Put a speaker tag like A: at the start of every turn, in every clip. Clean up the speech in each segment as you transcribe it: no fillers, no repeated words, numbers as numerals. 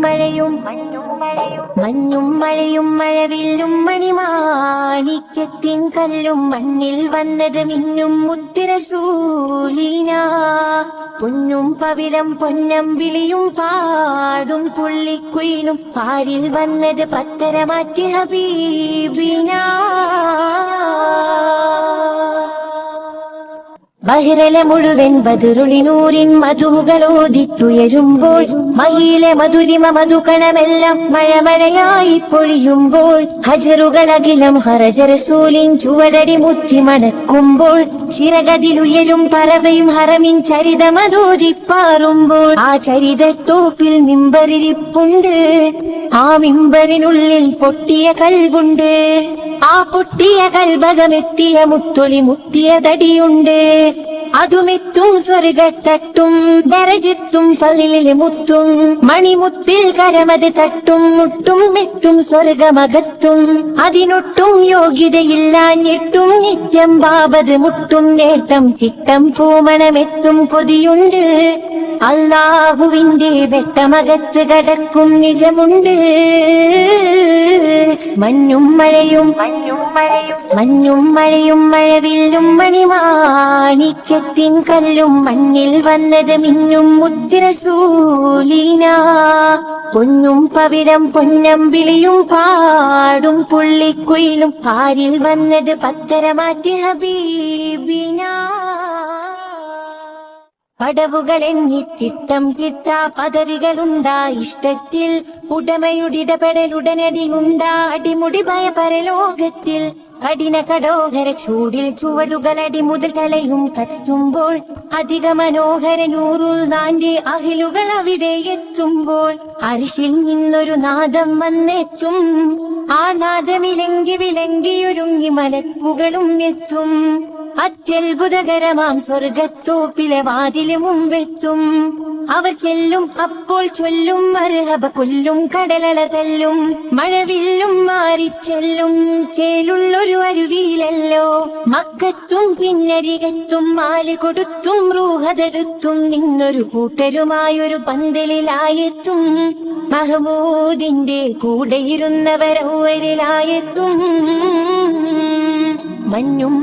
A: മഴയും മഞ്ഞും മഴയും മഴവില്ലും മണിമാണിക്യത്തിൻ കല്ലും മണ്ണിൽ വന്നത് മിന്നും മുത്തുറസൂലിന പൊന്നും പവിഴം പൊന്നമ്പിളിയും പാടും പുള്ളിക്കുയിലും പാരിൽ വന്നത് പത്തരമാറ്റി ഹബീബിന ബഹിരലെ മുഴുവൻ ബദറുളിനൂരിൻ മധുകളോദിത്തുയരുമ്പോൾ മഹിയിലെ മധുരിമ മധുകണമെല്ലാം മഴമഴയായി പൊഴിയുമ്പോൾ ഹജറുകളകിലം ഹറജറസൂലിൻ ചുവടടി മുത്തി മണക്കുമ്പോൾ ചിറകതിലുയരും പറവയും ഹറമിൻ ചരിതമതോദിപ്പാറുമ്പോൾ ആ ചരിതത്തോപ്പിൽ മിമ്പറിരിപ്പുണ്ട് ആ മിമ്പറിനുള്ളിൽ പൊട്ടിയ കൽബുണ്ട് ആ പൊട്ടിയ കൽബകമെത്തിയ മുത്തൊളി മുത്തിയ തടിയുണ്ട് അതുമെത്തും സ്വർഗത്തട്ടും ദരജത്തും ഫലിലെ മുത്തും മണിമുത്തിൽ കരമത് തട്ടും മുട്ടും മെത്തും സ്വർഗമകത്തും അതിനൊട്ടും യോഗ്യതയില്ലാഞ്ഞിട്ടും നിത്യം ബാബത് മുട്ടും നേട്ടം ചിട്ടം പൂമണമെത്തും കൊതിയുണ്ട് അല്ലാഹുവിന്റെ വെട്ടമകത്ത് കടക്കും നിജമുണ്ട് മഞ്ഞും മഴയും മഴവില്ലും മണിമാണിക്യത്തിൻ കല്ലും മണ്ണിൽ വന്നത് മിന്നും മുത്തുറസൂലിന പൊന്നും പവിഴം പൊന്നമ്പിളിയും പാടും പുള്ളിക്കുയിലും പാരിൽ വന്നത് പത്തരമാറ്റി ഹബീബിന പടവുകൾ എണ്ണിത്തിട്ടം കിട്ടാ പദവികളുണ്ടാ ഇഷ്ടത്തിൽ ഉടമയുടിടപെടലുടനടിയുണ്ടാ അടിമുടി ഭയപരലോകത്തിൽ കഠിന കടോഹര ചൂടിൽ ചുവടുകളടി മുതൽ കലയും കത്തുമ്പോൾ അധിക മനോഹര നൂറുൽ നാന്റെ അഹിലുകൾ അവിടെ എത്തുമ്പോൾ അരിശിൽ നിന്നൊരു നാദം വന്നെത്തും ആ നാദമിലങ്കി വിലങ്കിയൊരുങ്ങി മലക്കുകളും എത്തും അത്യത്ഭുതകരമാം സ്വർഗത്തോപ്പിലെ വാതില് മുമ്പെത്തും അവർ ചെല്ലും അപ്പോൾ ചൊല്ലും മർഹബ കൊല്ലും കടലല തല്ലും മഴവില്ലും മാറിച്ചെല്ലും ചേലുള്ളൊരു അരുവിയിലല്ലോ മക്കത്തും പിന്നരികത്തും മാല് കൊടുത്തും റൂഹതെടുത്തും നിന്നൊരു കൂട്ടരുമായൊരു പന്തലിലായെത്തും മഹമൂദിന്റെ കൂടെയിരുന്നവരവരിലായെത്തും മഞ്ഞും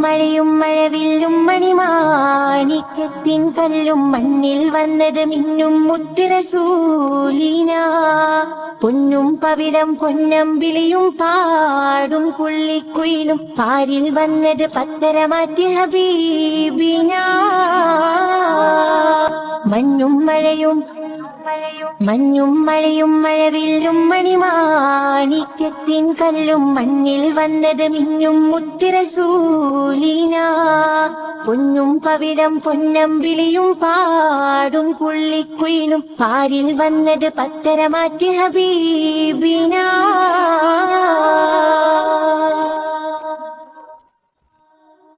A: മഴയും മഴവില്ലും മണിമാണിക്യത്തിൻ കല്ലും മണ്ണിൽ വന്നത് മിന്നും മുത്തുറസൂലിന പൊന്നും പവിഴം പൊന്നമ്പിളിയും പാടും പുള്ളിക്കുയിലും പാരിൽ വന്നത് പത്തരമാറ്റി ഹബീബിന മഞ്ഞും മഴയും മഴവില്ലും മണിമാണിക്യത്തിൻ കല്ലും മണ്ണിൽ വന്നത് മിന്നും മുത്തുറസൂലിന പൊന്നും പവിഴം പൊന്നമ്പിളിയും പാടും പുള്ളിക്കുയിലും പാരിൽ വന്നത് പത്തരമാറ്റി ഹബീബിന